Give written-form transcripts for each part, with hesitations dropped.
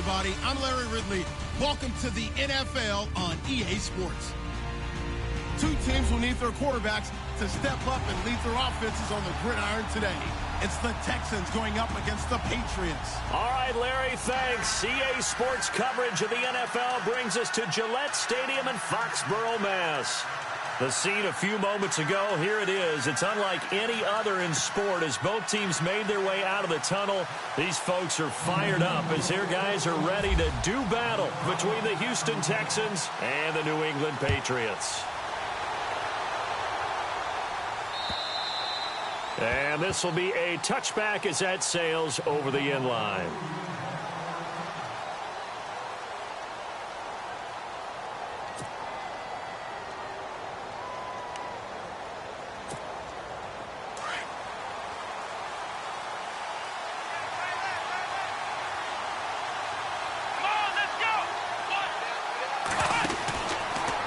everybody. I'm Larry Ridley. Welcome to the NFL on EA Sports. Two teams will need their quarterbacks to step up and lead their offenses on the gridiron today. It's the Texans going up against the Patriots. All right, Larry, thanks. EA Sports coverage of the NFL brings us to Gillette Stadium in Foxborough, Mass. The scene a few moments ago, here it is. It's unlike any other in sport as both teams made their way out of the tunnel. These folks are fired up as their guys are ready to do battle between the Houston Texans and the New England Patriots. And this will be a touchback as that sails over the end line.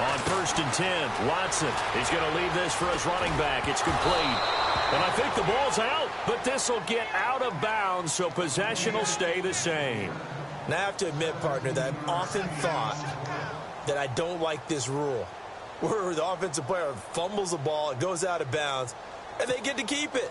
On 1st and 10, Watson. He's going to leave this for his running back. It's complete. And I think the ball's out, but this will get out of bounds, so possession will stay the same. Now, I have to admit, partner, that I've often thought that I don't like this rule, where the offensive player fumbles the ball, it goes out of bounds, and they get to keep it.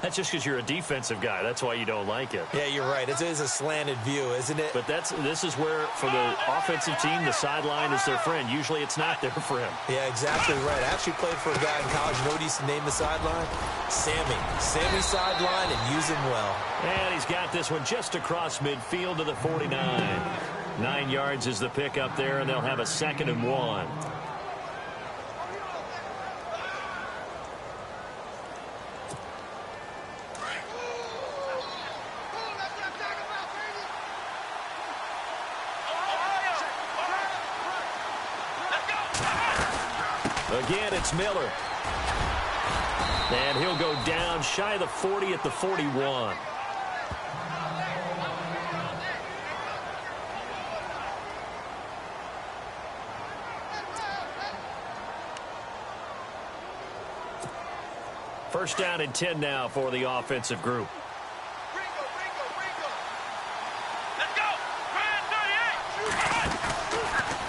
That's just because you're a defensive guy. That's why you don't like it. Yeah, you're right. It is a slanted view, isn't it? But this is where, for the offensive team, the sideline is their friend. Usually it's not there for him. Yeah, exactly right. I actually played for a guy in college. You know what he used to name the sideline? Sammy. Sammy sideline, and use him well. And he's got this one just across midfield to the 49. 9 yards is the pickup there, and they'll have a 2nd and 1. Again, it's Miller. And he'll go down shy of the 40 at the 41. First down and 10 now for the offensive group.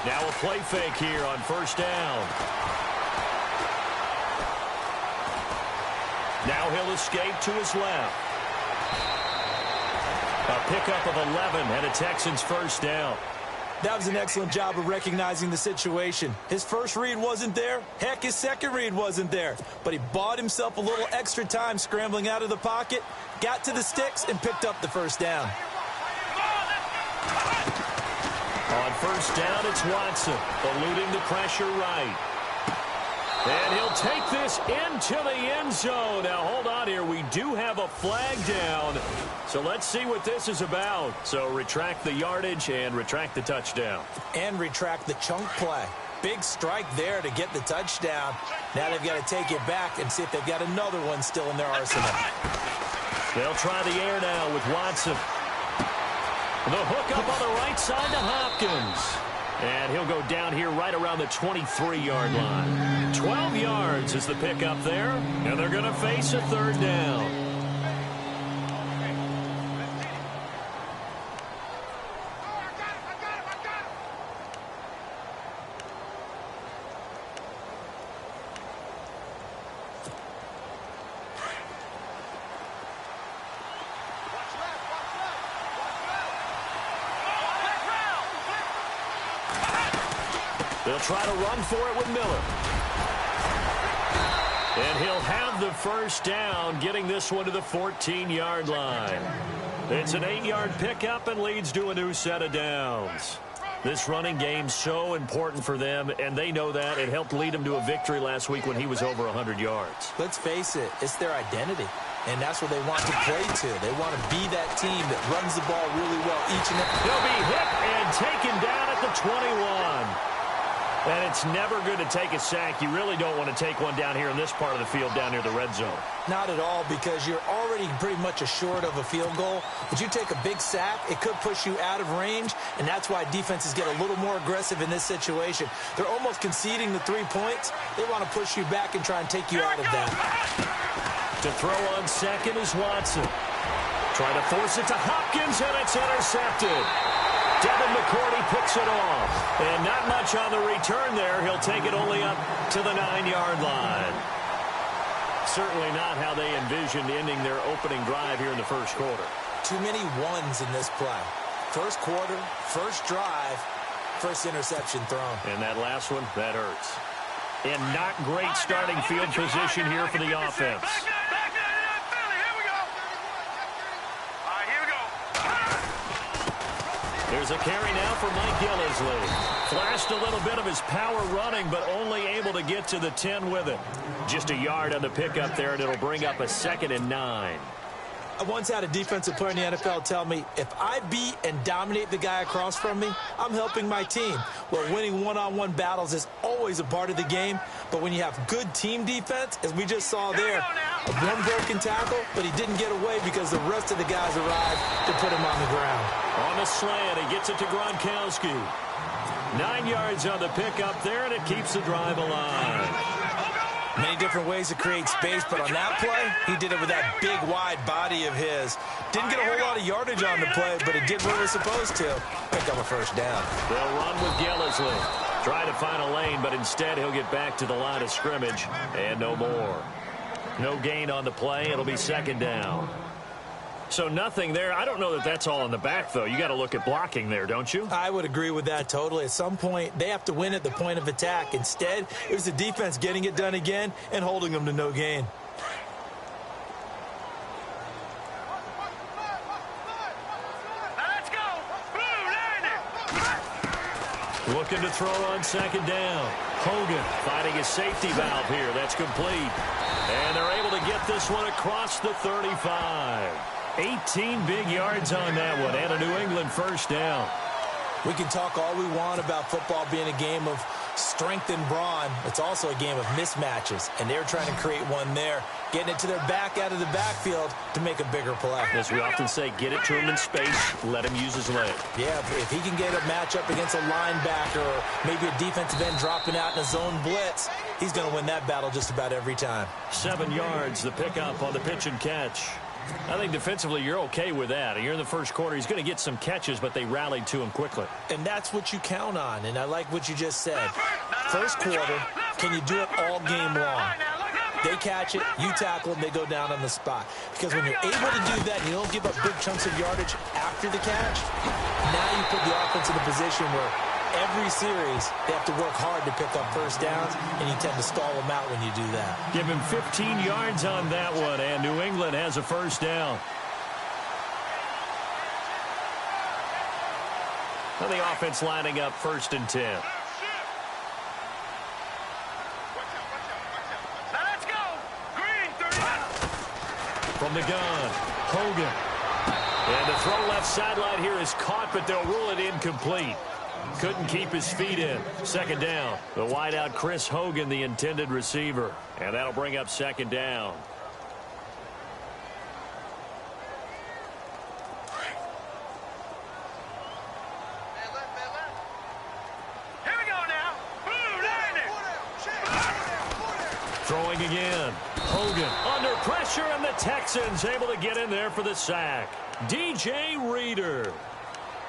Now a play fake here on 1st down. Now he'll escape to his left. A pickup of 11 and a Texans 1st down. That was an excellent job of recognizing the situation. His first read wasn't there. Heck, his second read wasn't there. But he bought himself a little extra time scrambling out of the pocket, got to the sticks, and picked up the 1st down. On 1st down, it's Watson, eluding the pressure right. And he'll take this into the end zone. Now, hold on here. We do have a flag down. So let's see what this is about. So retract the yardage and retract the touchdown. And retract the chunk play. Big strike there to get the touchdown. Now they've got to take it back and see if they've got another one still in their arsenal. They'll try the air now with Watson. The hook up on the right side to Hopkins. And he'll go down here right around the 23-yard line. 12 yards is the pickup there. And they're going to face a 3rd down. They'll try to run for it with Miller. And he'll have the 1st down, getting this one to the 14-yard line. It's an 8-yard pickup and leads to a new set of downs. This running game's so important for them, and they know that. It helped lead them to a victory last week when he was over 100 yards. Let's face it, it's their identity. And that's what they want to play to. They want to be that team that runs the ball really well each and every. He'll be hit and taken down at the 21. And it's never good to take a sack. You really don't want to take one down here in this part of the field down near the red zone. Not at all, because you're already pretty much assured of a field goal. But you take a big sack, it could push you out of range, and that's why defenses get a little more aggressive in this situation. They're almost conceding the 3 points. They want to push you back and try and take you out of that. To throw on second is Watson. Trying to force it to Hopkins, and it's intercepted. Devin McCourty picks it off. And not much on the return there. He'll take it only up to the 9-yard line. Certainly not how they envisioned ending their opening drive here in the first quarter. Too many ones in this play. First quarter, first drive, first interception thrown. And that last one, that hurts. And not great starting field position here for the offense. There's a carry now for Mike Gillisley. Flashed a little bit of his power running, but only able to get to the 10 with it. Just a yard on the pickup there, and it'll bring up a 2nd and 9. I once had a defensive player in the NFL tell me, if I beat and dominate the guy across from me, I'm helping my team. Well, winning one-on-one battles is always a part of the game, but when you have good team defense, as we just saw there, one broken tackle, but he didn't get away because the rest of the guys arrived to put him on the ground. On the slant, he gets it to Gronkowski. 9 yards on the pickup there, and it keeps the drive alive. Many different ways to create space, but on that play, he did it with that big, wide body of his. Didn't get a whole lot of yardage on the play, but it did what it was supposed to. Pick up a first down. They'll run with Gillisley. Try to find a lane, but instead he'll get back to the line of scrimmage, and no more. No gain on the play. It'll be 2nd down. So nothing there. I don't know that that's all in the back, though. You got to look at blocking there, don't you? I would agree with that totally. At some point, they have to win at the point of attack. Instead, it was the defense getting it done again and holding them to no gain. Let's go. Looking to throw on 2nd down. Hogan finding a safety valve here. That's complete. And they're able to get this one across the 35. 18 big yards on that one, and a New England first down. We can talk all we want about football being a game of strength and brawn. It's also a game of mismatches, and they're trying to create one there, getting it to their back out of the backfield to make a bigger play. As we often say, get it to him in space, let him use his leg. Yeah, if he can get a matchup against a linebacker or maybe a defensive end dropping out in a zone blitz, he's going to win that battle just about every time. 7 yards, the pickup on the pitch and catch. I think defensively you're okay with that. You're in the first quarter. He's going to get some catches, but they rallied to him quickly. And that's what you count on, and I like what you just said. First quarter, can you do it all game long? They catch it, you tackle them, they go down on the spot. Because when you're able to do that and you don't give up big chunks of yardage after the catch, now you put the offense in a position where every series they have to work hard to pick up first downs, and you tend to stall them out when you do that. Give him 15 yards on that one, and New England has a first down. And the offense lining up 1st and 10. Let's go. Green, 30. From the gun, Hogan. And the throw left sideline here is caught, but they'll rule it incomplete. Couldn't keep his feet in. 2nd down. The wideout Chris Hogan, the intended receiver. And that'll bring up 2nd down. Here we go now. Throwing again. Hogan under pressure, and the Texans able to get in there for the sack. DJ Reader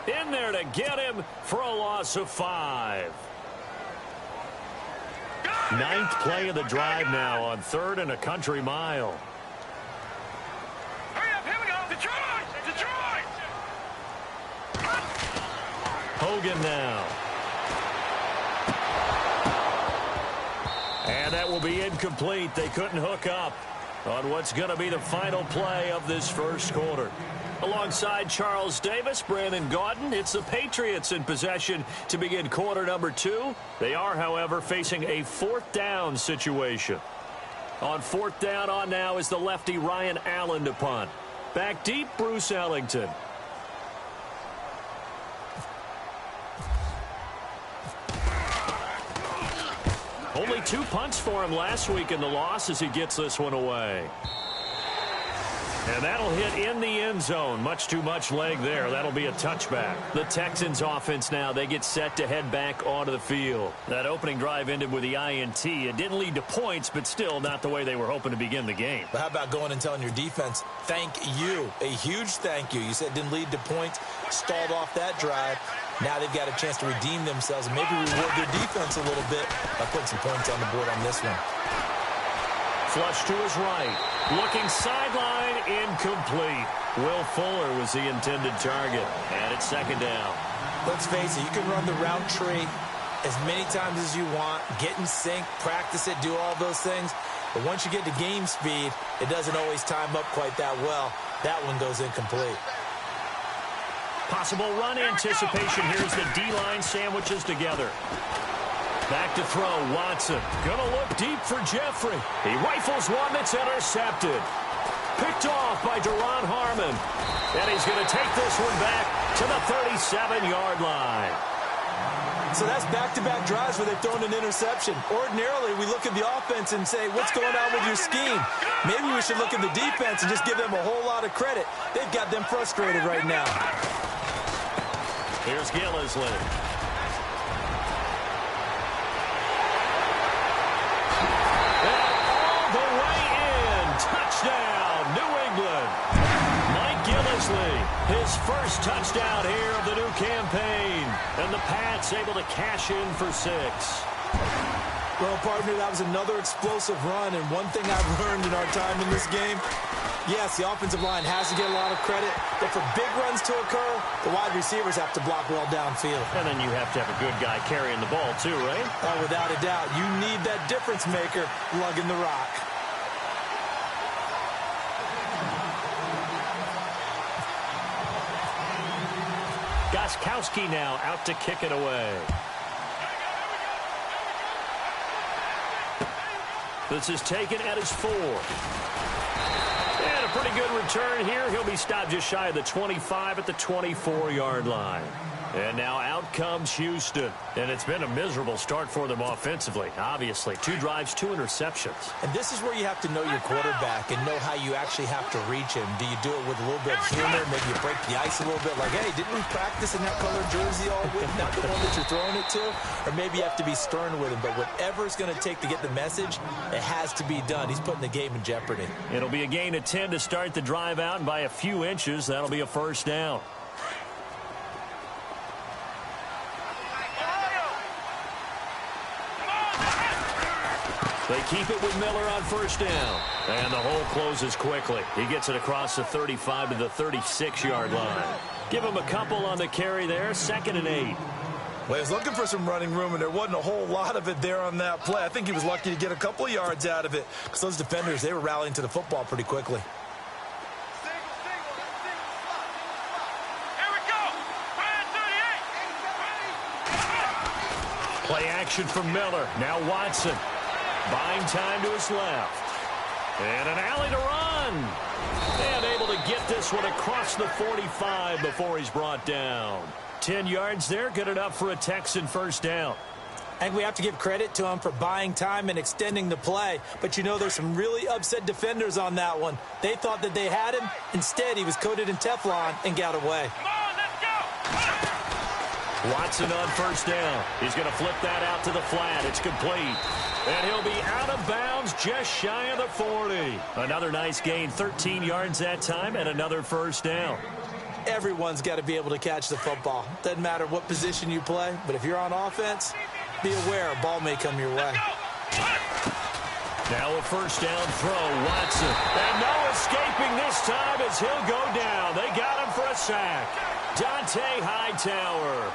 in there to get him for a loss of 5. 9th play of the drive now on 3rd and a country mile. Hurry up, here we go. Detroit! Hogan now. And that will be incomplete. They couldn't hook up on what's going to be the final play of this first quarter. Alongside Charles Davis, Brandon Gaudin, it's the Patriots in possession to begin quarter number 2. They are, however, facing a 4th down situation. On 4th down on now is the lefty Ryan Allen to punt. Back deep, Bruce Ellington. Only 2 punts for him last week in the loss as he gets this one away. And that'll hit in the end zone. Much too much leg there. That'll be a touchback. The Texans offense now, they get set to head back onto the field. That opening drive ended with the INT. It didn't lead to points, but still not the way they were hoping to begin the game. But how about going and telling your defense, thank you, a huge thank you. You said it didn't lead to points, stalled off that drive. Now they've got a chance to redeem themselves and maybe reward their defense a little bit by putting some points on the board on this one. Flush to his right. Looking sideline, incomplete. Will Fuller was the intended target. And it's second down. Let's face it, you can run the route tree as many times as you want, get in sync, practice it, do all those things. But once you get to game speed, it doesn't always time up quite that well. That one goes incomplete. Possible run anticipation. Here's the D-line sandwiches together. Back to throw, Watson. Gonna look deep for Jeffrey. He rifles one that's intercepted. Picked off by Deron Harmon. And he's gonna take this one back to the 37-yard line. So that's back-to-back drives where they've thrown an interception. Ordinarily, we look at the offense and say, what's going on with your scheme? Maybe we should look at the defense and just give them a whole lot of credit. They've got them frustrated right now. Here's Gillisley. And all the way in. Touchdown, New England. Mike Gillisley, his first touchdown here of the new campaign. And the Pats able to cash in for 6. Well, partner, that was another explosive run. And one thing I've learned in our time in this game, yes, the offensive line has to get a lot of credit, but for big runs to occur, the wide receivers have to block well downfield. And then you have to have a good guy carrying the ball too, right? Oh, without a doubt. You need that difference maker lugging the rock. Gostkowski now out to kick it away. This is taken at his 4. And a pretty good return here. He'll be stopped just shy of the 25 at the 24-yard line. And now out comes Houston. And it's been a miserable start for them offensively, obviously. 2 drives, 2 interceptions. And this is where you have to know your quarterback and know how you actually have to reach him. Do you do it with a little bit of humor? Maybe you break the ice a little bit like, hey, didn't we practice in that colored jersey all week? Not the one that you're throwing it to? Or maybe you have to be stern with him. But whatever it's going to take to get the message, it has to be done. He's putting the game in jeopardy. It'll be a gain of 10 to start the drive out, and by a few inches, that'll be a first down. They keep it with Miller on first down. And the hole closes quickly. He gets it across the 35 to the 36-yard line. Give him a couple on the carry there. 2nd and 8. Well, he was looking for some running room, and there wasn't a whole lot of it there on that play. I think he was lucky to get a couple of yards out of it because those defenders, they were rallying to the football pretty quickly. Play action from Miller. Now Watson. Buying time to his left. And an alley to run. And able to get this one across the 45 before he's brought down. 10 yards there, good enough for a Texan first down. I think we have to give credit to him for buying time and extending the play. But, you know, there's some really upset defenders on that one. They thought that they had him. Instead, he was coated in Teflon and got away. Come on, let's go! Watson on first down. He's going to flip that out to the flat. It's complete. And he'll be out of bounds just shy of the 40. Another nice gain, 13 yards that time, and another first down. Everyone's got to be able to catch the football. Doesn't matter what position you play, but if you're on offense, be aware a ball may come your way. Now a first down throw, Watson. And no escaping this time as he'll go down. They got him for a sack. Dante Hightower.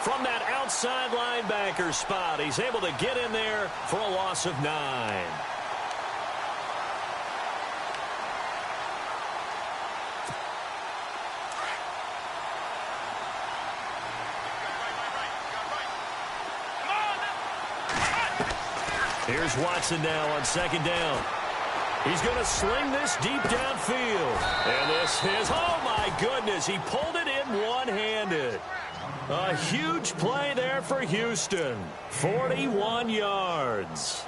From that outside linebacker spot, he's able to get in there for a loss of 9. Here's Watson now on second down. He's going to sling this deep downfield. And this is, oh my goodness, he pulled it in one-handed. A huge play there for Houston. 41 yards.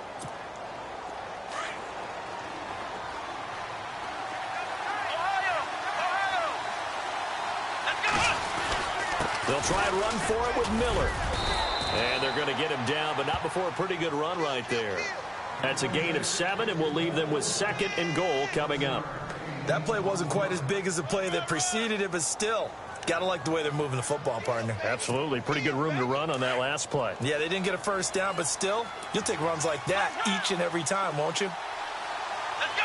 They'll try and run for it with Miller. And they're going to get him down, but not before a pretty good run right there. That's a gain of 7, and we'll leave them with 2nd and goal coming up. That play wasn't quite as big as the play that preceded it, but still, Gotta like the way they're moving the football, partner. Absolutely. Pretty good room to run on that last play. Yeah, they didn't get a first down, but still, you'll take runs like that each and every time, won't you? Let's go.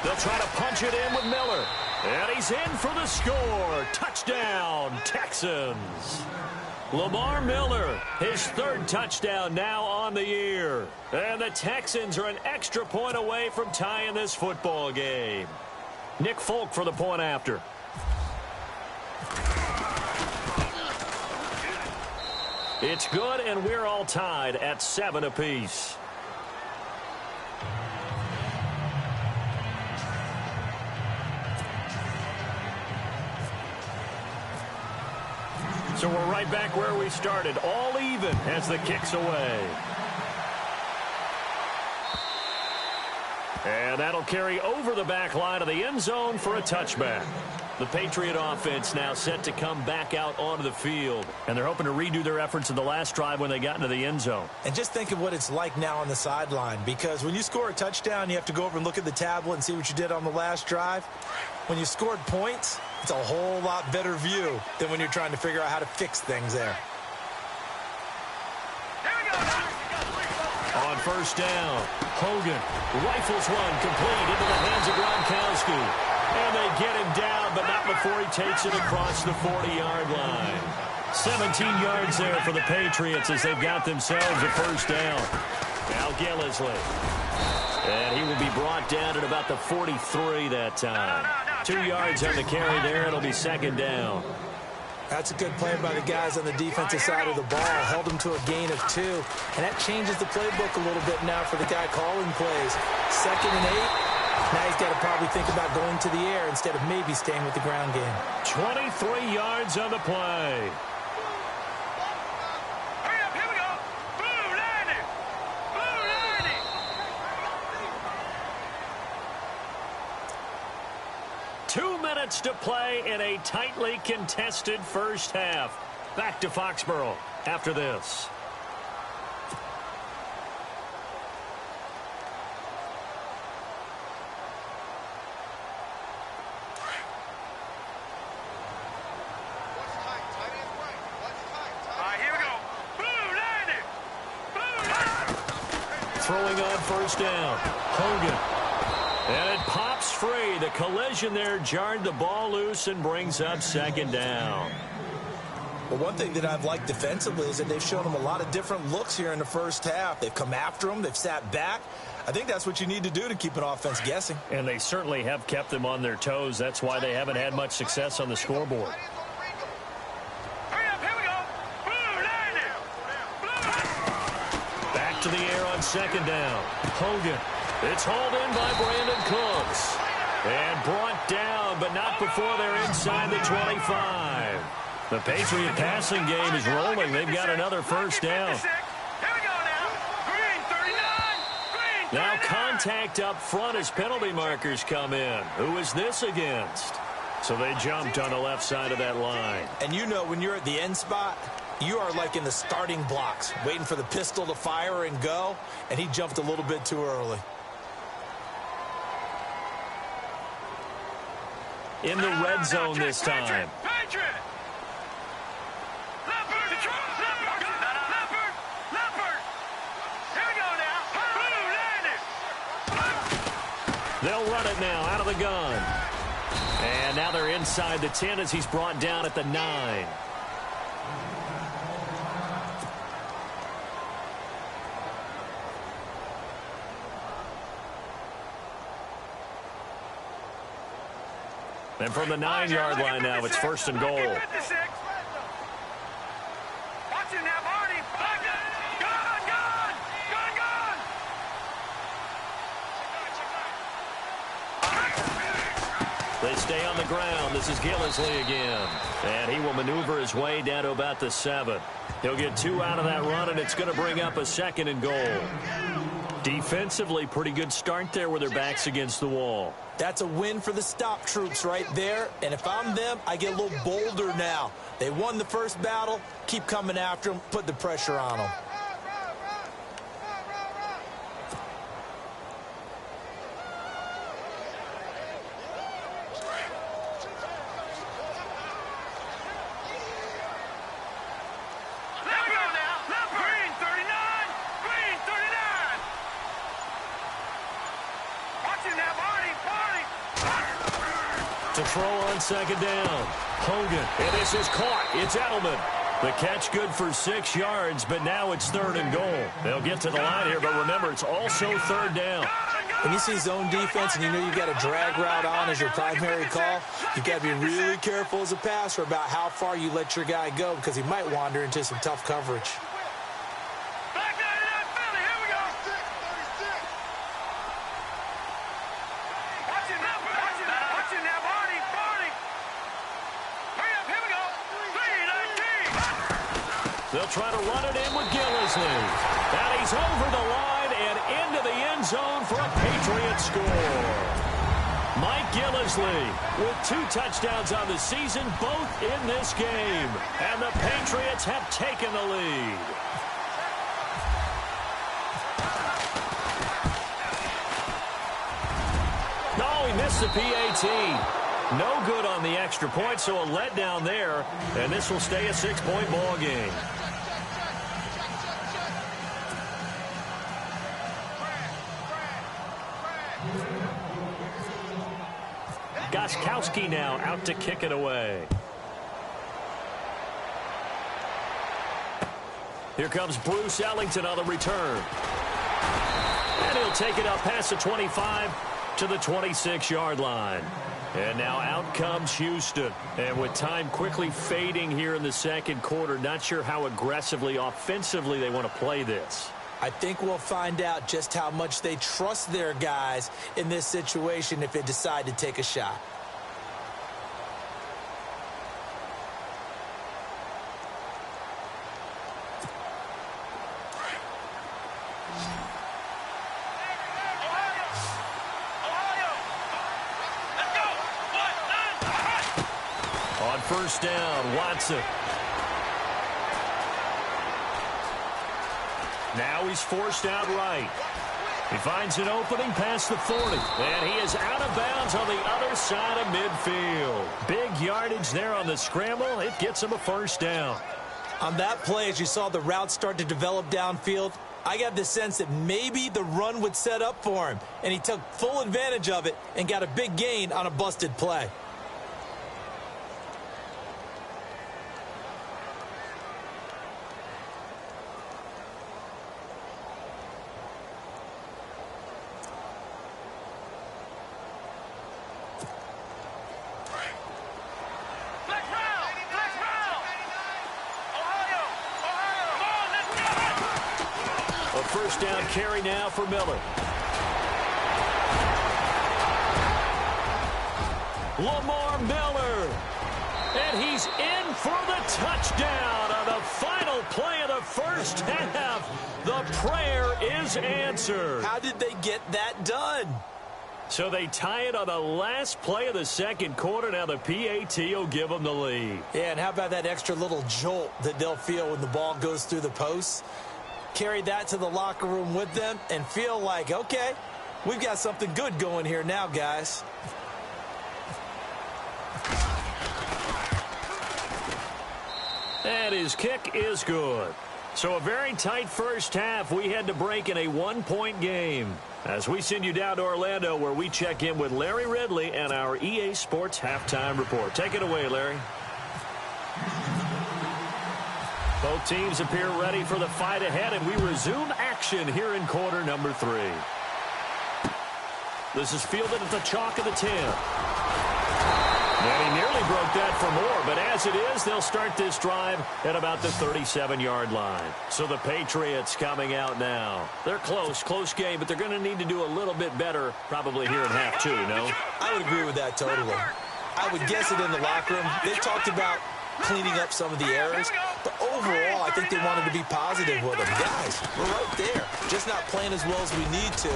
They'll try to punch it in with Miller. And he's in for the score. Touchdown, Texans. Lamar Miller, his third touchdown now on the year. And the Texans are an extra point away from tying this football game. Nick Folk for the point after. It's good, and we're all tied at 7 apiece. So we're right back where we started, all even as the kick's away. And that'll carry over the back line of the end zone for a touchback. The Patriot offense now set to come back out onto the field. And they're hoping to redo their efforts in the last drive when they got into the end zone. And just think of what it's like now on the sideline, because when you score a touchdown, you have to go over and look at the tablet and see what you did on the last drive. When you scored points, it's a whole lot better view than when you're trying to figure out how to fix things there. On first down, Hogan rifles one complete into the hands of Gronkowski. And they get him down, but not before he takes it across the 40-yard line. 17 yards there for the Patriots as they've got themselves a first down. Now Gillisley. And he will be brought down at about the 43 that time. 2 yards on the carry there. It'll be second down. That's a good play by the guys on the defensive side of the ball. Held them to a gain of 2. And that changes the playbook a little bit now for the guy calling plays. 2nd and 8. Now he's got to probably think about going to the air instead of maybe staying with the ground game. 23 yards on the play. Hurry up, here we go. Blue landing. Blue landing. 2 minutes to play in a tightly contested first half. Back to Foxborough after this. Throwing on first down, Hogan. And it pops free. The collision there jarred the ball loose and brings up second down. Well, one thing that I've liked defensively is that they've shown them a lot of different looks here in the first half. They've come after them. They've sat back. I think that's what you need to do to keep an offense guessing. And they certainly have kept them on their toes. That's why they haven't had much success on the scoreboard. To the air on second down. Hogan. It's hauled in by Brandon Cooks. And brought down, but not before they're inside the 25. The Patriot passing game is rolling. They've got another first down. Now contact up front as penalty markers come in. Who is this against? So they jumped on the left side of that line. And you know when you're at the end spot, you are like in the starting blocks, waiting for the pistol to fire and go, and he jumped a little bit too early. In the red zone this time. They'll run it now out of the gun. And now they're inside the 10 as he's brought down at the 9. And from the 9-yard line now, it's first and goal. Watch it now, Marty. Gone. They stay on the ground. This is Gillisley again. And he will maneuver his way down to about the 7. He'll get 2 out of that run, and it's going to bring up a second and goal. Defensively, pretty good start there with their backs against the wall. That's a win for the stop troops right there. And if I'm them, I get a little bolder now. They won the first battle. Keep coming after them. Put the pressure on them. throw on second down. Hogan, and this is caught. It's Edelman. The catch good for 6 yards, but now it's 3rd and goal. They'll get to the line here, but remember, it's also 3rd down. When you see zone defense and you know you've got a drag route on as your primary call, you've got to be really careful as a passer about how far you let your guy go because he might wander into some tough coverage. Back down to that Philly. Here we go. Watch it now. Watch it now. Barney. Hurry up. Here we go. 3-19. They'll try to run it in with Gillisley. And he's over the line and into the end zone for a Patriot score. Mike Gillisley with 2 touchdowns on the season, both in this game. And the Patriots have taken the lead. No, he missed the PAT. No good on the extra point, so a letdown there. And this will stay a 6-point ball game. Gostkowski now out to kick it away. Here comes Bruce Ellington on the return. And he'll take it up past the 25 to the 26-yard line. And now out comes Houston. And with time quickly fading here in the second quarter, not sure how aggressively, offensively they want to play this. I think we'll find out just how much they trust their guys in this situation if they decide to take a shot. On first down, Watson. Now he's forced out right. He finds an opening past the 40. And he is out of bounds on the other side of midfield. Big yardage there on the scramble. It gets him a first down. On that play, as you saw the route start to develop downfield, I got the sense that maybe the run would set up for him. And he took full advantage of it and got a big gain on a busted play. First down carry now for Miller. Lamar Miller. And he's in for the touchdown on the final play of the first half. The prayer is answered. How did they get that done? So they tie it on the last play of the second quarter. Now the PAT will give them the lead. Yeah, and how about that extra little jolt that they'll feel when the ball goes through the posts? Carry that to the locker room with them and feel like, okay, we've got something good going here now, guys. And his kick is good. So a very tight first half. We had to break in a 1-point game. As we send you down to Orlando, where we check in with Larry Ridley and our EA Sports Halftime Report. Take it away, Larry. Both teams appear ready for the fight ahead, and we resume action here in quarter number 3. This is fielded at the chalk of the 10. And he nearly broke that for more, but as it is, they'll start this drive at about the 37-yard line. So the Patriots coming out now. They're close game, but they're going to need to do a little bit better probably here in half 2, no? I would agree with that totally. I would guess it in the locker room. They talked about cleaning up some of the errors, but overall, I think they wanted to be positive with them. Guys, we're right there. Just not playing as well as we need to.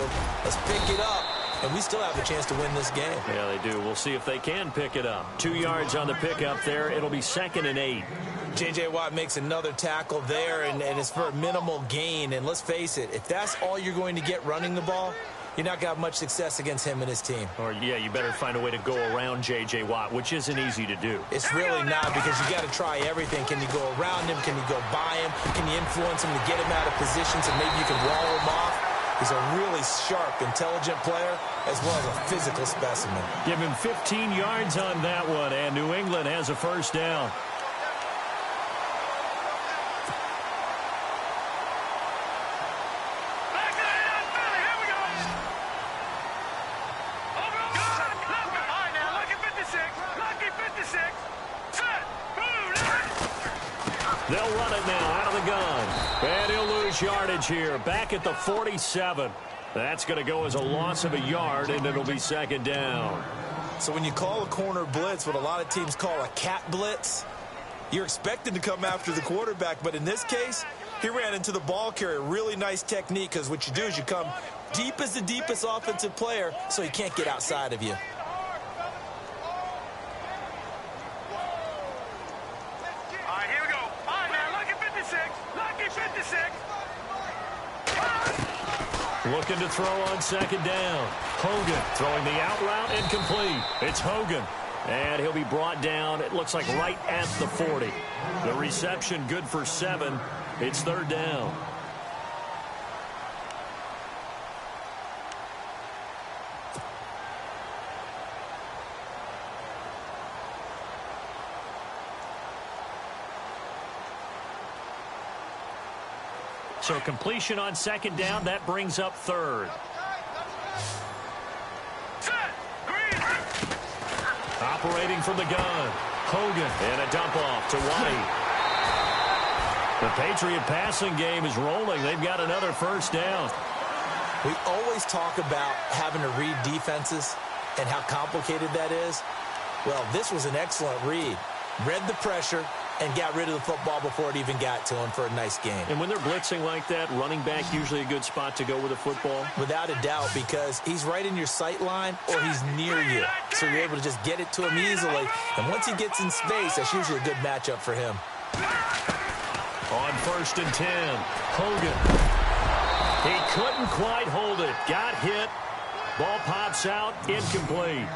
Let's pick it up, and we still have a chance to win this game. Yeah, they do. We'll see if they can pick it up. 2 yards on the pickup there. It'll be 2nd and 8. J.J. Watt makes another tackle there, and it's for a minimal gain. And let's face it, if that's all you're going to get running the ball, you're not going to have much success against him and his team. Or, yeah, you better find a way to go around J.J. Watt, which isn't easy to do. It's really not, because you got to try everything. Can you go around him? Can you go by him? Can you influence him to get him out of position so maybe you can wall him off? He's a really sharp, intelligent player, as well as a physical specimen. Give him 15 yards on that one, and New England has a first down. They'll run it now out of the gun. And he'll lose yardage here. Back at the 47. That's going to go as a loss of a yard, and it'll be second down. So when you call a corner blitz, what a lot of teams call a cat blitz, you're expected to come after the quarterback. But in this case, he ran into the ball carrier. Really nice technique, because what you do is you come deep as the deepest offensive player so he can't get outside of you. Looking to throw on second down. Hogan throwing the out route, incomplete. It's Hogan. And he'll be brought down, it looks like right at the 40. The reception good for 7. It's third down. So completion on second down, that brings up third. Operating from the gun. Hogan and a dump off to White. The Patriot passing game is rolling. They've got another first down. We always talk about having to read defenses and how complicated that is. Well, this was an excellent read. Read the pressure and got rid of the football before it even got to him for a nice game. And when they're blitzing like that, running back usually a good spot to go with the football? Without a doubt, because he's right in your sight line or he's near you. So you're able to just get it to him easily. And once he gets in space, that's usually a good matchup for him. On 1st and 10, Hogan. He couldn't quite hold it. Got hit. Ball pops out, incomplete.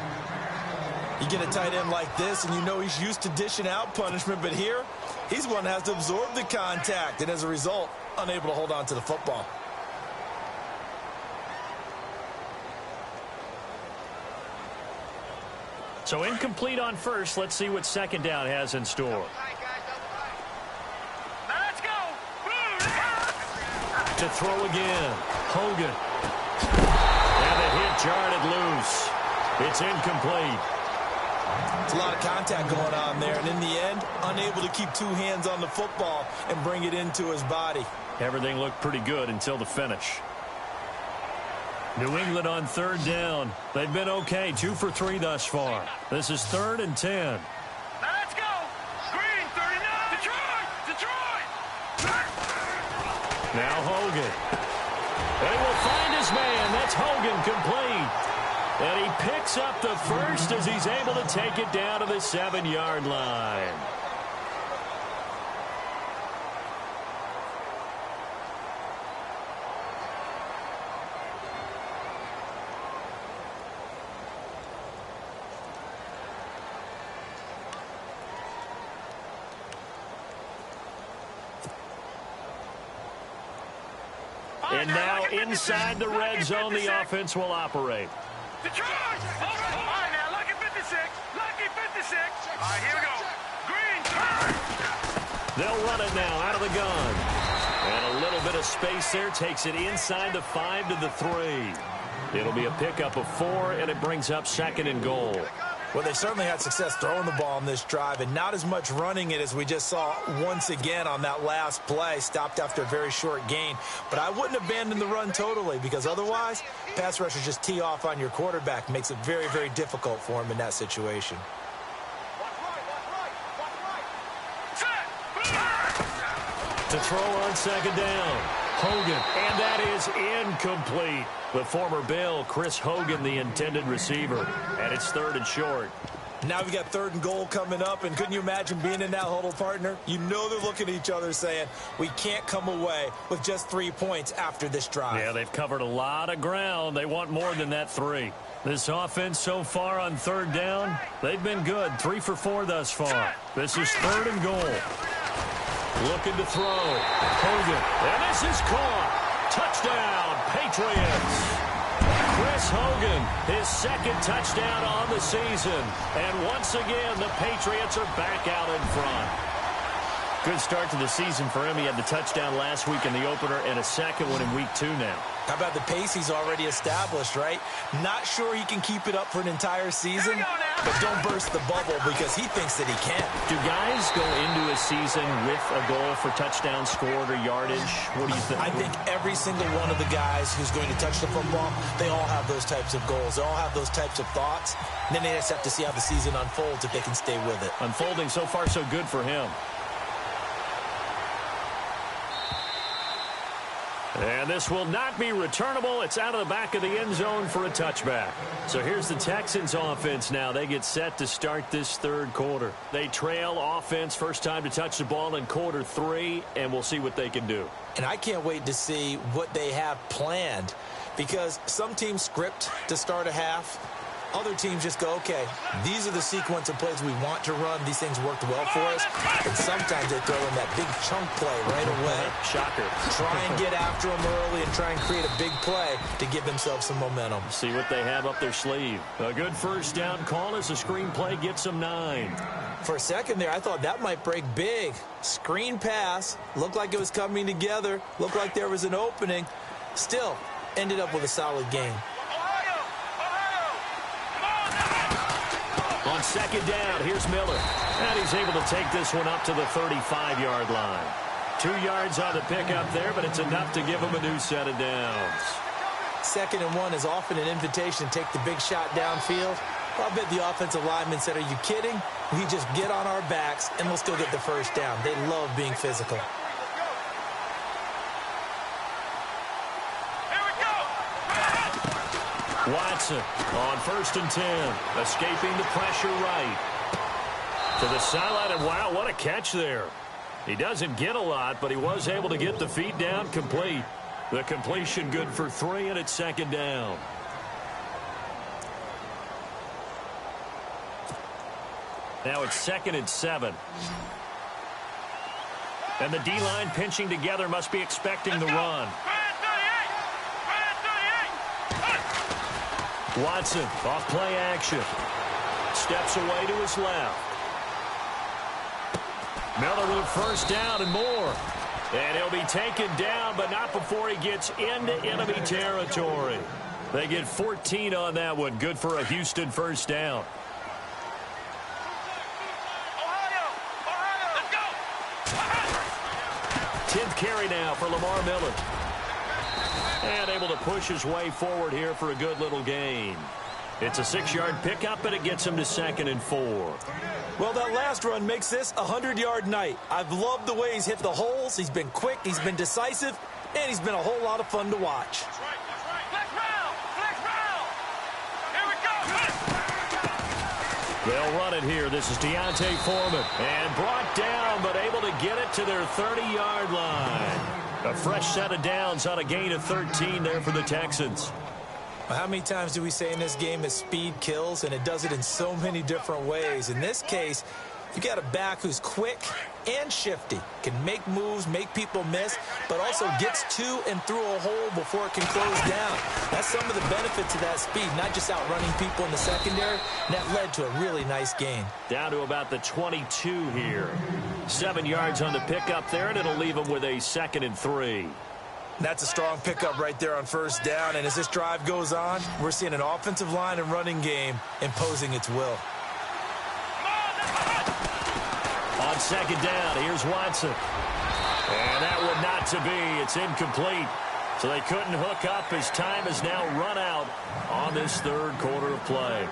You get a tight end like this, and you know he's used to dishing out punishment, but here, he's one that has to absorb the contact, and as a result, unable to hold on to the football. So incomplete on first. Let's see what second down has in store. Let's go. To throw again. Hogan. And the hit jarred it loose. It's incomplete. It's a lot of contact going on there, and in the end, unable to keep two hands on the football and bring it into his body. Everything looked pretty good until the finish. New England on third down. They've been okay, 2 for 3 thus far. This is 3rd and 10. Let's go. Green, 39. Detroit. Now Hogan. They will find his man. That's Hogan, complete. And he picks up the first as he's able to take it down to the 7-yard line. And now inside the red zone, the offense will operate. Detroit! All right, now, lucky 56. Lucky 56. All right, here we go. Green, turn! They'll run it now out of the gun. And a little bit of space there takes it inside the 5 to the 3. It'll be a pickup of 4, and it brings up 2nd and goal. Well, they certainly had success throwing the ball on this drive, and not as much running it as we just saw once again on that last play. Stopped after a very short gain. But I wouldn't abandon the run totally, because otherwise, pass rushers just tee off on your quarterback. Makes it very, very difficult for him in that situation. To throw on second down. Hogan, and that is incomplete. The former Bill, Chris Hogan, the intended receiver. And it's 3rd and short. Now we got 3rd and goal coming up, and couldn't you imagine being in that huddle, partner? You know they're looking at each other saying, we can't come away with just 3 points after this drive. Yeah, they've covered a lot of ground. They want more than that 3. This offense so far on 3rd down, they've been good. 3 for 4 thus far. This is 3rd and goal. Looking to throw. Hogan. And this is caught. Touchdown, Patriots. Chris Hogan, his second touchdown on the season. And once again, the Patriots are back out in front. Good start to the season for him. He had the touchdown last week in the opener and a second one in week 2 now. How about the pace he's already established, right? Not sure he can keep it up for an entire season, but don't burst the bubble because he thinks that he can. Do guys go into a season with a goal for touchdown scored or yardage? What do you think? I think every single one of the guys who's going to touch the football, they all have those types of goals. They all have those types of thoughts. And then they just have to see how the season unfolds if they can stay with it. Unfolding so far so good for him. And this will not be returnable. It's out of the back of the end zone for a touchback. So here's the Texans offense now. They get set to start this third quarter. They trail offense, first time to touch the ball in quarter 3, and we'll see what they can do. And I can't wait to see what they have planned because some teams script to start a half. Other teams just go, okay, these are the sequence of plays we want to run. These things worked well for us. And sometimes they throw in that big chunk play right away. Shocker. Try and get after them early and try and create a big play to give themselves some momentum. See what they have up their sleeve. A good first down call as a screen play gets them 9. For a second there, I thought that might break big. Screen pass. Looked like it was coming together. Looked like there was an opening. Still, ended up with a solid game. On second down, here's Miller. And he's able to take this one up to the 35-yard line. 2 yards on the pickup there, but it's enough to give him a new set of downs. 2nd and 1 is often an invitation to take the big shot downfield. I bet the offensive lineman said, are you kidding? We just get on our backs and let's go get the first down. They love being physical. Watson on 1st and 10, escaping the pressure right. To the sideline, and wow, what a catch there. He doesn't get a lot, but he was able to get the feet down complete. The completion good for 3, and it's 2nd down. Now it's 2nd and 7. And the D-line pinching together must be expecting the run. Watson, off play action. Steps away to his left. Miller with first down and more. And he'll be taken down, but not before he gets into enemy territory. They get 14 on that one. Good for a Houston first down. Ohio, let's go. 10th carry now for Lamar Miller. And able to push his way forward here for a good little gain. It's a 6-yard pickup, and it gets him to 2nd and 4. Well, that last run makes this a 100-yard night. I've loved the way he's hit the holes. He's been quick, he's been decisive, and he's been a whole lot of fun to watch. That's right. Flex round. Here we go. They'll run it here. This is Deontay Foreman. And brought down, but able to get it to their 30-yard line. A fresh set of downs on a gain of 13 there for the Texans. Well, how many times do we say in this game that speed kills, and it does it in so many different ways? In this case, you got a back who's quick and shifty, can make moves, make people miss, but also gets to and through a hole before it can close down. That's some of the benefits of that speed, not just outrunning people in the secondary. And that led to a really nice gain. Down to about the 22 here. 7 yards on the pickup there, and it'll leave him with a 2nd and 3. That's a strong pickup right there on first down, and as this drive goes on, we're seeing an offensive line and running game imposing its will. On 2nd down, here's Watson. And that one not to be. It's incomplete. So they couldn't hook up. His time is now run out on this third quarter of play.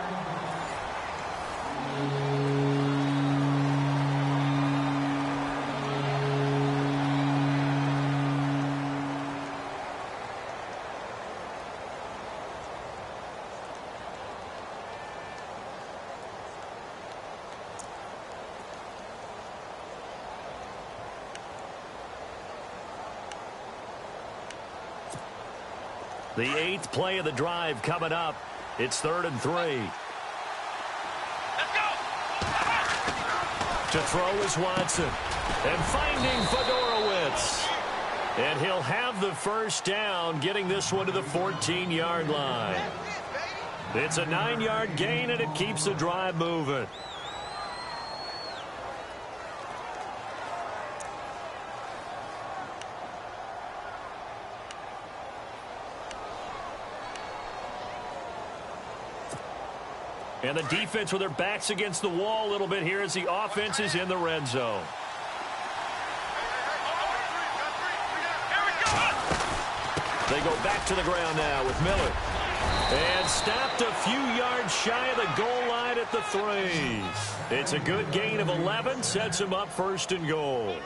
The 8th play of the drive coming up. It's 3rd and 3. Let's go. To throw is Watson. And finding Fedorowicz. And he'll have the first down, getting this one to the 14-yard line. It's a 9-yard gain, and it keeps the drive moving. And the defense with their backs against the wall a little bit here as the offense is in the red zone. They go back to the ground now with Miller. And stopped a few yards shy of the goal line at the 3. It's a good gain of 11, sets him up first and goal.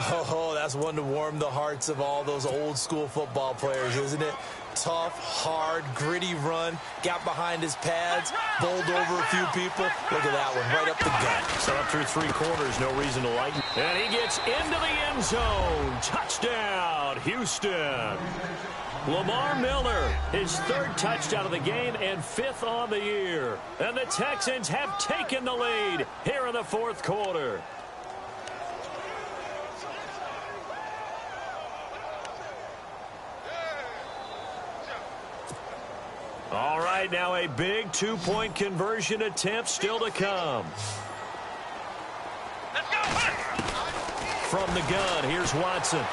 Oh, that's one to warm the hearts of all those old school football players, isn't it? Tough, hard, gritty run, got behind his pads, bowled over a few people. Look at that one, right up the gut. So up through 3 quarters, no reason to lighten. And he gets into the end zone. Touchdown, Houston. Lamar Miller, his 3rd touchdown of the game and 5th on the year. And the Texans have taken the lead here in the 4th quarter. All right, now a big 2-point conversion attempt still to come. From the gun, here's Watson.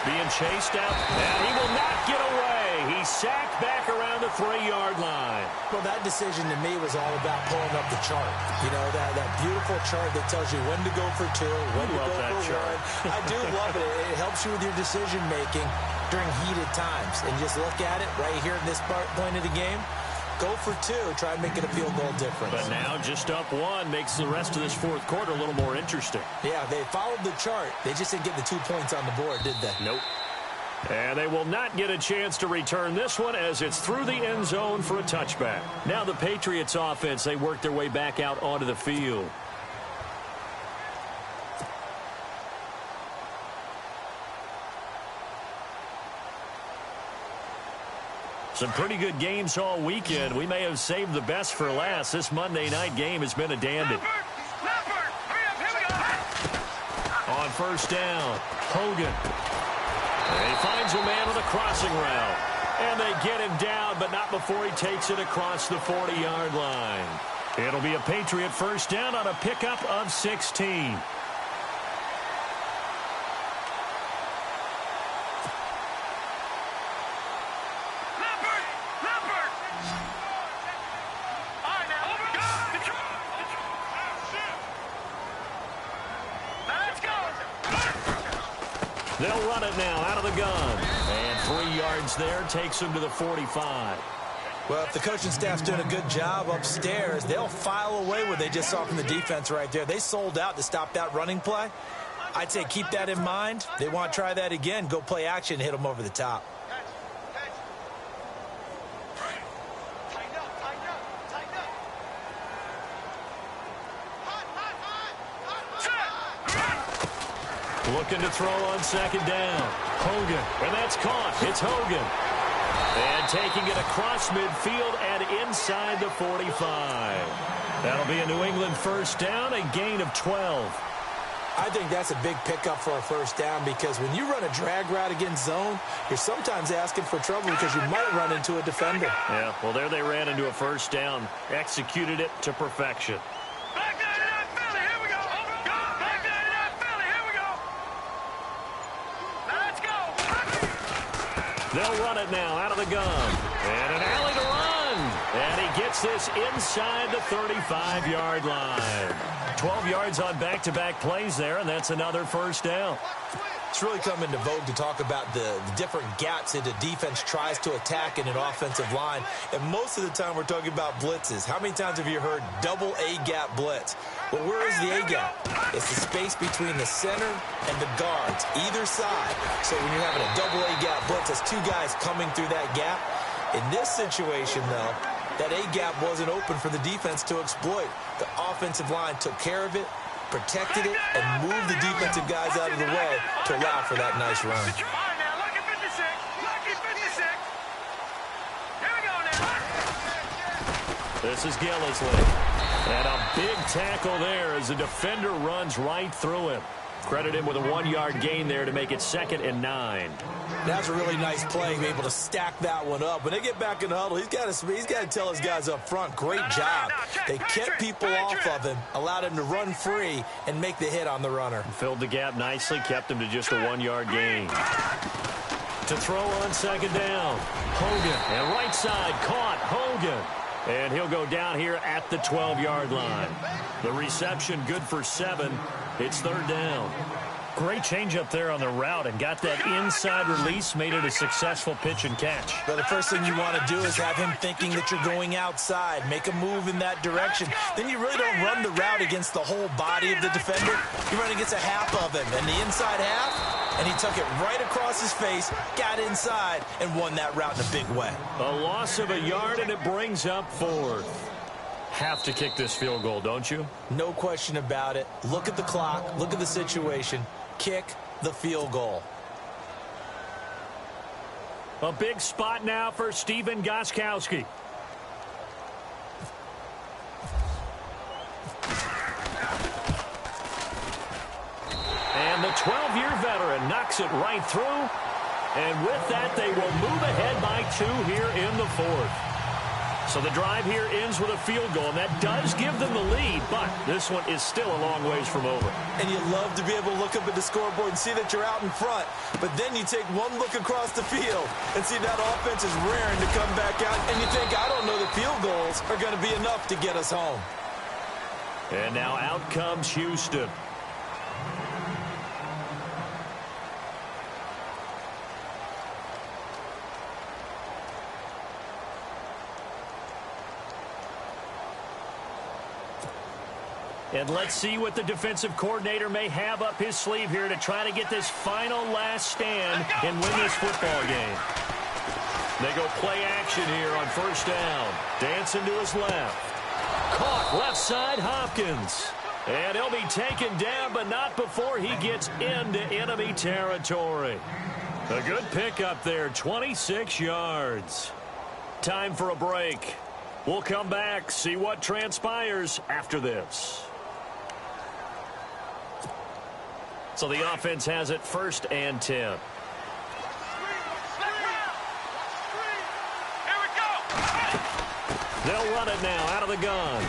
Being chased out, and he will not get away. He's sacked back around the 3-yard line. Well, that decision to me was all about pulling up the chart. You know, that beautiful chart that tells you when to go for 2, when to go for 1. I do love it. It helps you with your decision-making during heated times. And just look at it right here in this point of the game. Go for 2. Try and make it a field goal difference. But now just up 1 makes the rest of this 4th quarter a little more interesting. Yeah, they followed the chart. They just didn't get the 2 points on the board, did they? Nope. And they will not get a chance to return this one as it's through the end zone for a touchback. Now the Patriots offense, they work their way back out onto the field. Some pretty good games all weekend. We may have saved the best for last. This Monday night game has been a dandy. On first down, Hogan. And he finds a man with a crossing route. And they get him down, but not before he takes it across the 40-yard line. It'll be a Patriot first down on a pickup of 16. They'll run it now out of the gun. And 3 yards there takes him to the 45. Well, if the coaching staff's doing a good job upstairs, they'll file away what they just saw from the defense right there. They sold out to stop that running play. I'd say keep that in mind. They want to try that again. Go play action and hit them over the top. Looking to throw on second down. Hogan, and that's caught. It's Hogan. And taking it across midfield and inside the 45. That'll be a New England first down, a gain of 12. I think that's a big pickup for a first down because when you run a drag route against zone, you're sometimes asking for trouble because you might run into a defender. Yeah, well, there they ran into a first down. Executed it to perfection. They'll run it now out of the gun. And an alley to run. And he gets this inside the 35-yard line. 12 yards on back-to-back plays there, and that's another first down. It's really come into vogue to talk about the different gaps that the defense tries to attack in an offensive line. And most of the time we're talking about blitzes. How many times have you heard double A-gap blitz? Well, where is the A-gap? It's the space between the center and the guards, either side. So when you're having a double A-gap blitz, that's 2 guys coming through that gap. In this situation, though, that A-gap wasn't open for the defense to exploit. The offensive line took care of it, protected it, and moved the defensive guys out of the way to allow for that nice run. This is Gillisley. And a big tackle there as the defender runs right through him. Credit him with a 1-yard gain there to make it 2nd and 9. That's a really nice play, able to stack that one up. When they get back in the huddle, he's got to tell his guys up front, great job. They kept people off of him, allowed him to run free, and make the hit on the runner. Filled the gap nicely, kept him to just a 1-yard gain. To throw on 2nd down, Hogan. And right side, caught, Hogan. And he'll go down here at the 12-yard line. The reception good for 7. It's 3rd down. Great change up there on the route and got that inside release, made it a successful pitch and catch. Well, the first thing you want to do is have him thinking that you're going outside, make a move in that direction. Then you really don't run the route against the whole body of the defender. You run against a half of him, and the inside half, and he took it right across his face, got inside, and won that route in a big way. A loss of a yard, and it brings up 4th. Have to kick this field goal, don't you? No question about it. Look at the clock. Look at the situation. Kick the field goal. A big spot now for Stephen Gostkowski. And the 12-year veteran knocks it right through. And with that, they will move ahead by 2 here in the 4th. So the drive here ends with a field goal, and that does give them the lead, but this one is still a long ways from over. And you love to be able to look up at the scoreboard and see that you're out in front, but then you take one look across the field and see that offense is raring to come back out, and you think, I don't know that field goals are going to be enough to get us home. And now out comes Houston. And let's see what the defensive coordinator may have up his sleeve here to try to get this final last stand and win this football game. They go play action here on 1st down. Dancing to his left. Caught left side, Hopkins. And he'll be taken down, but not before he gets into enemy territory. A good pickup there, 26 yards. Time for a break. We'll come back, see what transpires after this. So the offense has it 1st and 10. Here we go. They'll run it now out of the gun.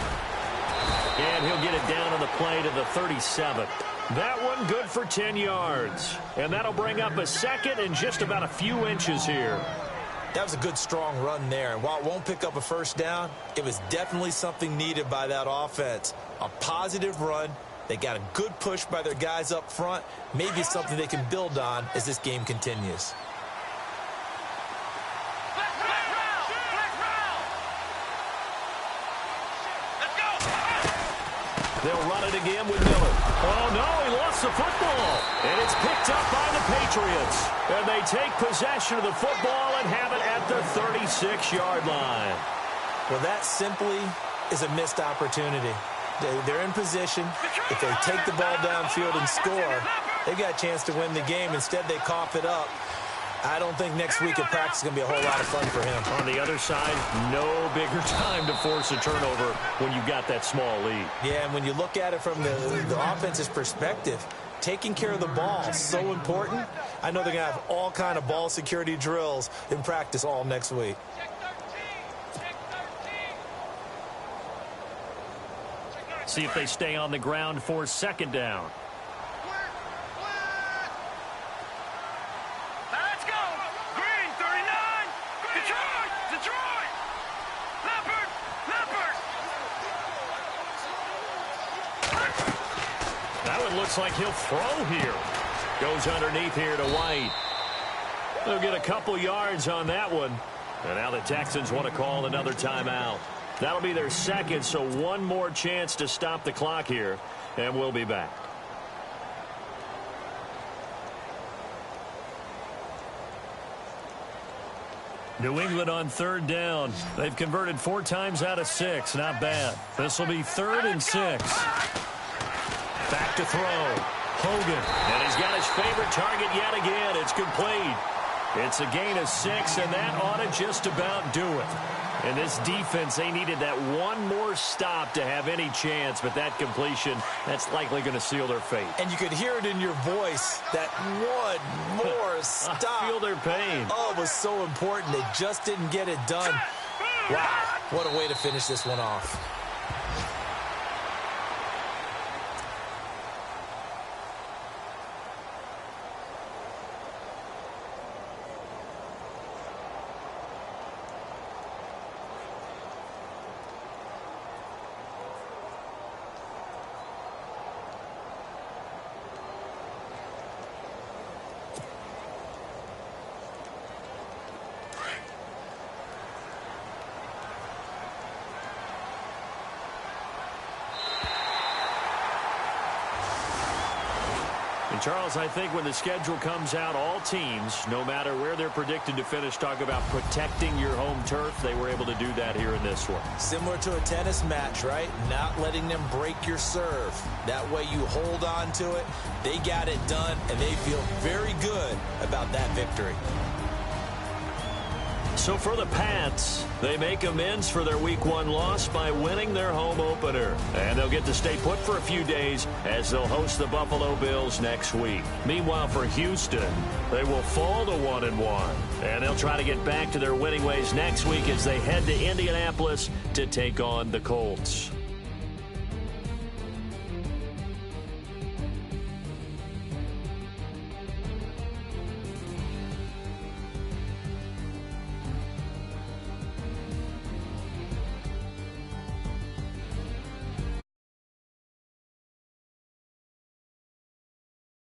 And he'll get it down on the play to the 37. That one good for 10 yards. And that'll bring up a 2nd and just about a few inches here. That was a good, strong run there. And while it won't pick up a 1st down, it was definitely something needed by that offense. A positive run. They got a good push by their guys up front. Maybe something they can build on as this game continues. They'll run it again with Miller. Oh, no, he lost the football. And it's picked up by the Patriots. And they take possession of the football and have it at the 36-yard line. Well, that simply is a missed opportunity. They're in position. If they take the ball downfield and score, they've got a chance to win the game. Instead, they cough it up. I don't think next week at practice is going to be a whole lot of fun for him. On the other side, no bigger time to force a turnover when you've got that small lead. Yeah, and when you look at it from the offense's perspective, taking care of the ball is so important. I know they're going to have all kind of ball security drills in practice all next week. See if they stay on the ground for 2nd down. Let's go. Green, 39. Detroit. Leopard. That one looks like he'll throw here. Goes underneath here to White. They'll get a couple yards on that one. And now the Texans want to call another timeout. That'll be their 2nd, so one more chance to stop the clock here, and we'll be back. New England on 3rd down. They've converted 4 times out of 6. Not bad. This will be 3rd and 6. Back to throw. Hogan. And he's got his favorite target yet again. It's complete. It's a gain of 6, and that ought to just about do it. And this defense, they needed that one more stop to have any chance, but that completion, that's likely going to seal their fate. And you could hear it in your voice, that one more stop. I feel their pain. Oh, it was so important. They just didn't get it done. Wow, what a way to finish this one off. And Charles, I think when the schedule comes out, all teams, no matter where they're predicted to finish, talk about protecting your home turf. They were able to do that here in this one. Similar to a tennis match, right? Not letting them break your serve. That way you hold on to it. They got it done, and they feel very good about that victory. So for the Pats, they make amends for their Week 1 loss by winning their home opener. And they'll get to stay put for a few days as they'll host the Buffalo Bills next week. Meanwhile, for Houston, they will fall to 1-1. And they'll try to get back to their winning ways next week as they head to Indianapolis to take on the Colts.